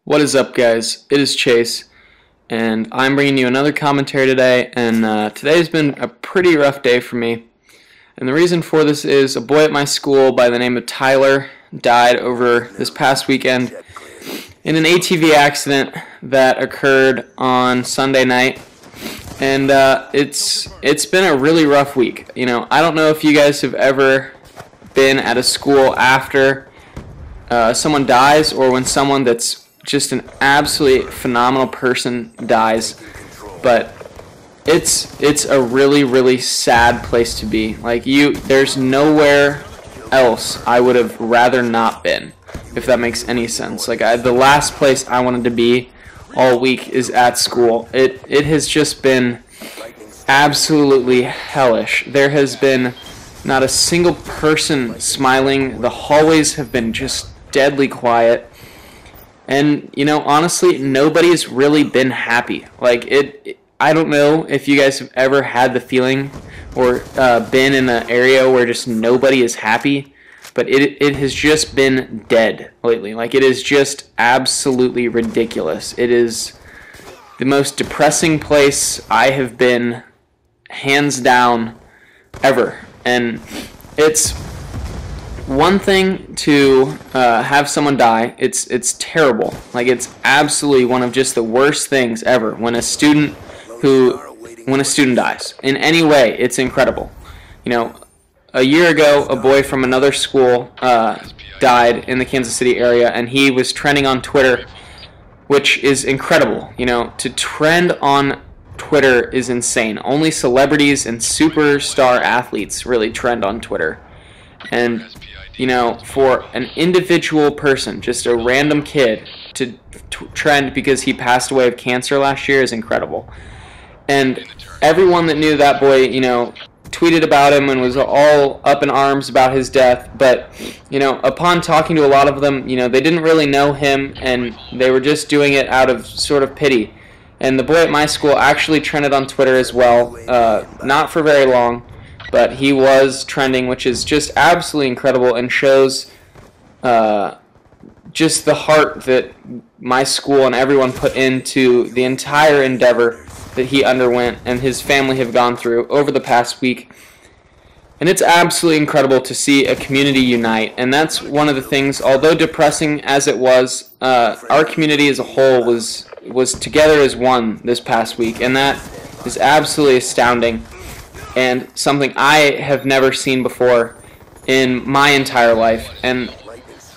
What is up, guys? It is Chase, and I'm bringing you another commentary today, and today's been a pretty rough day for me. And the reason for this is a boy at my school by the name of Tyler died over this past weekend in an ATV accident that occurred on Sunday night. And it's been a really rough week. You know, I don't know if you guys have ever been at a school after someone dies, or when someone that's just an absolutely phenomenal person dies, but it's a really sad place to be. Like, there's nowhere else I would have rather not been, if that makes any sense. Like, the last place I wanted to be all week is at school. It has just been absolutely hellish. There has been not a single person smiling. The hallways have been just deadly quiet. And, you know, honestly, nobody's really been happy. Like, I don't know if you guys have ever had the feeling or been in an area where just nobody is happy, but it has just been dead lately. Like, it is just absolutely ridiculous. It is the most depressing place I have been, hands down, ever. And it's one thing to have someone die. It's terrible. Like, it's absolutely one of just the worst things ever when a student dies in any way. It's incredible. You know, a year ago, a boy from another school died in the Kansas City area, and he was trending on Twitter, which is incredible. You know, to trend on Twitter is insane. Only celebrities and superstar athletes really trend on Twitter. And, you know, for an individual person, just a random kid, to trend because he passed away of cancer last year is incredible. And everyone that knew that boy, you know, tweeted about him and was all up in arms about his death. But, you know, upon talking to a lot of them, you know, they didn't really know him, and they were just doing it out of sort of pity. And the boy at my school actually trended on Twitter as well, not for very long, but he was trending, which is just absolutely incredible and shows just the heart that my school and everyone put into the entire endeavor that he underwent and his family have gone through over the past week. And it's absolutely incredible to see a community unite, and that's one of the things, although depressing as it was, our community as a whole was together as one this past week, and that is absolutely astounding and something I have never seen before in my entire life. And,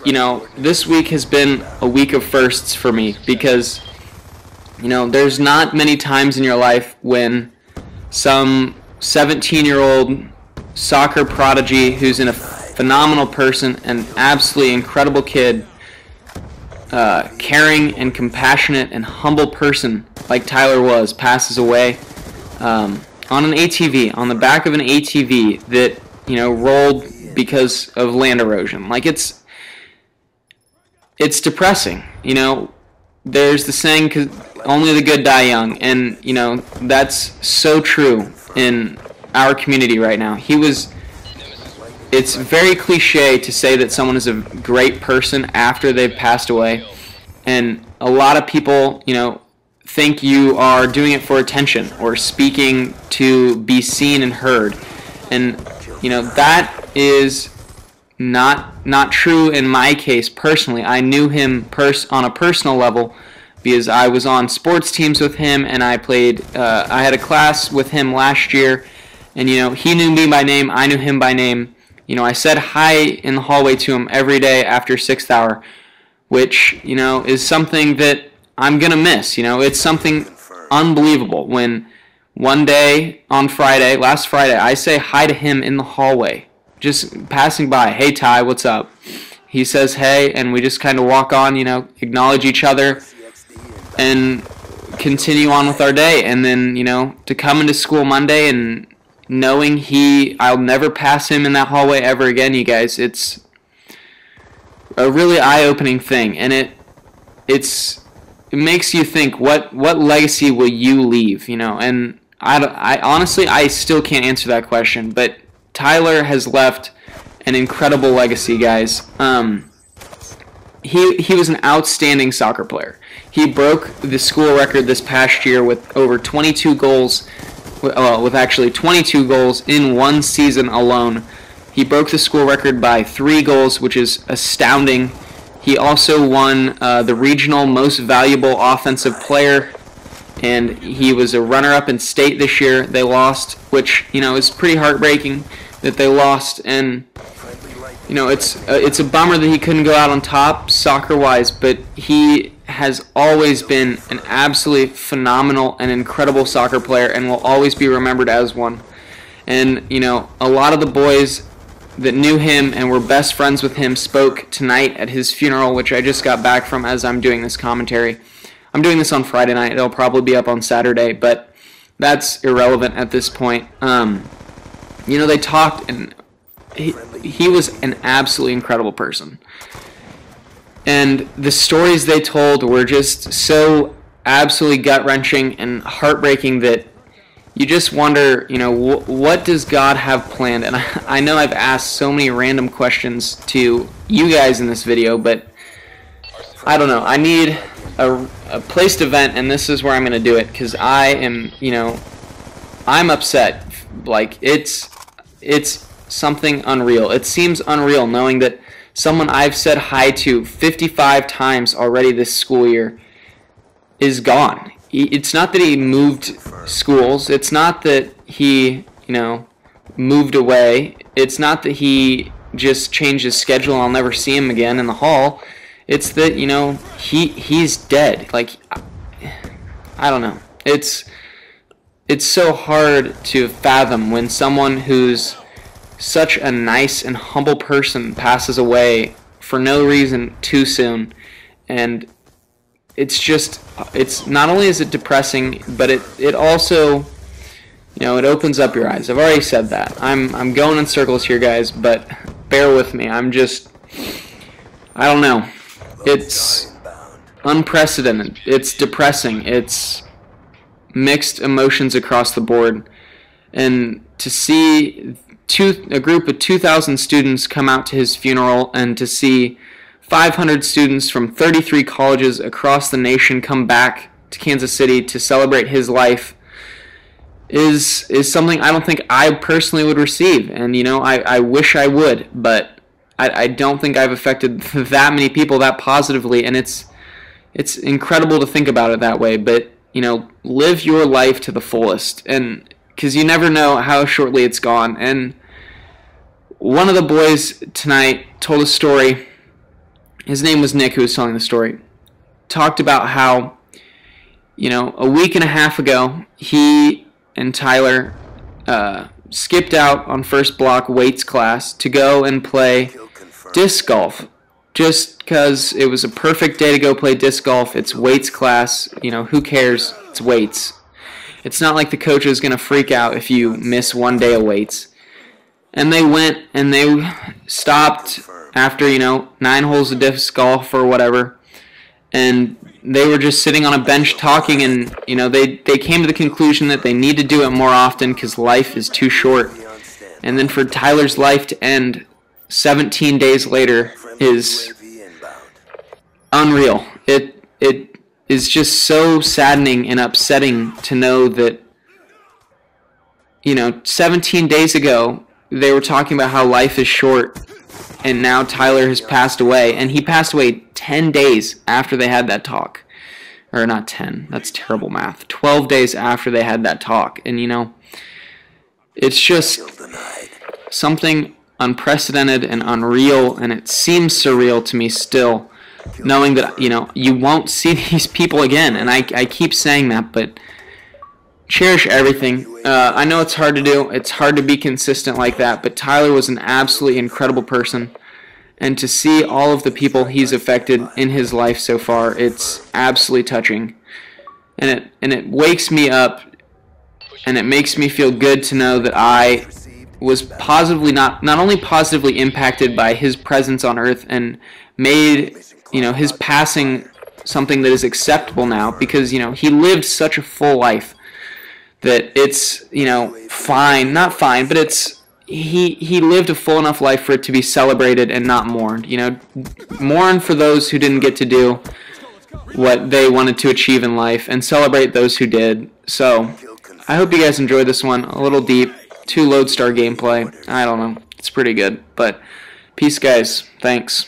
you know, this week has been a week of firsts for me because, you know, there's not many times in your life when some 17-year-old soccer prodigy who's a phenomenal person, an absolutely incredible kid, caring and compassionate and humble person like Tyler was, passes away on an ATV, on the back of an ATV that, you know, rolled because of land erosion. Like, it's depressing. You know, there's the saying, 'cause only the good die young, and, you know, that's so true in our community right now. It's very cliche to say that someone is a great person after they've passed away, and a lot of people, you know, think you are doing it for attention or speaking to be seen and heard. And, you know, that is not true in my case personally. I knew him on a personal level because I was on sports teams with him, and I had a class with him last year, and, you know, he knew me by name, I knew him by name. You know, I said hi in the hallway to him every day after 6th hour, which, you know, is something that I'm going to miss. You know, it's something unbelievable when one day on Friday, last Friday, I say hi to him in the hallway, just passing by. Hey, Ty, what's up? He says hey, and we just kind of walk on, you know, acknowledge each other and continue on with our day. And then, you know, to come into school Monday and knowing I'll never pass him in that hallway ever again, you guys, it's a really eye-opening thing. And it makes you think, what legacy will you leave, you know? And I honestly, I still can't answer that question, but Tyler has left an incredible legacy, guys. he was an outstanding soccer player. He broke the school record this past year with over 22 goals, with actually 22 goals in one season alone. He broke the school record by 3 goals, which is astounding. He also won the regional most valuable offensive player, and he was a runner-up in state this year. They lost, which, you know, is pretty heartbreaking that they lost, and you know, it's a bummer that he couldn't go out on top soccer-wise, but he has always been an absolutely phenomenal and incredible soccer player and will always be remembered as one. And, you know, a lot of the boys that knew him and were best friends with him spoke tonight at his funeral, which I just got back from as I'm doing this commentary. I'm doing this on Friday night. It'll probably be up on Saturday, but that's irrelevant at this point. You know, they talked, and he was an absolutely incredible person. And the stories they told were just so absolutely gut-wrenching and heartbreaking that you just wonder, you know, what does God have planned? And I know I've asked so many random questions to you guys in this video, but I don't know. I need a place to vent, and this is where I'm going to do it, because I am, you know, I'm upset. Like, it's something unreal. It seems unreal knowing that someone I've said hi to 55 times already this school year is gone. It's not that he moved schools. It's not that he, you know, moved away. It's not that he just changed his schedule and I'll never see him again in the hall. It's that, you know, he's dead. Like, I don't know. It's so hard to fathom when someone who's such a nice and humble person passes away for no reason too soon. And it's not only is it depressing, but it also, you know, it opens up your eyes. I've already said that. I'm going in circles here, guys, but bear with me. I don't know. It's unprecedented. It's depressing. It's mixed emotions across the board. And to see a group of 2,000 students come out to his funeral, and to see 500 students from 33 colleges across the nation come back to Kansas City to celebrate his life is something I don't think I personally would receive. And, you know, I wish I would, but I don't think I've affected that many people that positively, and it's incredible to think about it that way. But, you know, live your life to the fullest, and because you never know how shortly it's gone. And one of the boys tonight told a story. His name was Nick, who was telling the story. Talked about how, you know, a week and a half ago, he and Tyler skipped out on first block weights class to go and play disc golf. Just because it was a perfect day to go play disc golf. It's weights class. You know, who cares? It's weights. It's not like the coach is going to freak out if you miss one day of weights. And they went and they stopped after, you know, 9 holes of disc golf or whatever. And they were just sitting on a bench talking, and, you know, they came to the conclusion that they need to do it more often because life is too short. And then for Tyler's life to end 17 days later is unreal. It is just so saddening and upsetting to know that, you know, 17 days ago they were talking about how life is short, and now Tyler has passed away, and he passed away 10 days after they had that talk. Or not 10, that's terrible math. 12 days after they had that talk. And, you know, it's just something unprecedented and unreal, and it seems surreal to me still, knowing that, you know, you won't see these people again. And I keep saying that, but cherish everything. I know it's hard to do. It's hard to be consistent like that, but Tyler was an absolutely incredible person. And to see all of the people he's affected in his life so far, it's absolutely touching. And it wakes me up, and it makes me feel good to know that I was positively not only positively impacted by his presence on earth and made, you know, his passing something that is acceptable now, because, you know, he lived such a full life that it's, you know, fine, not fine, but it's, he lived a full enough life for it to be celebrated and not mourned. You know, mourn for those who didn't get to do what they wanted to achieve in life, and celebrate those who did. So, I hope you guys enjoyed this one. A little deep, 2 Lodestar gameplay. I don't know. It's pretty good. But, peace, guys. Thanks.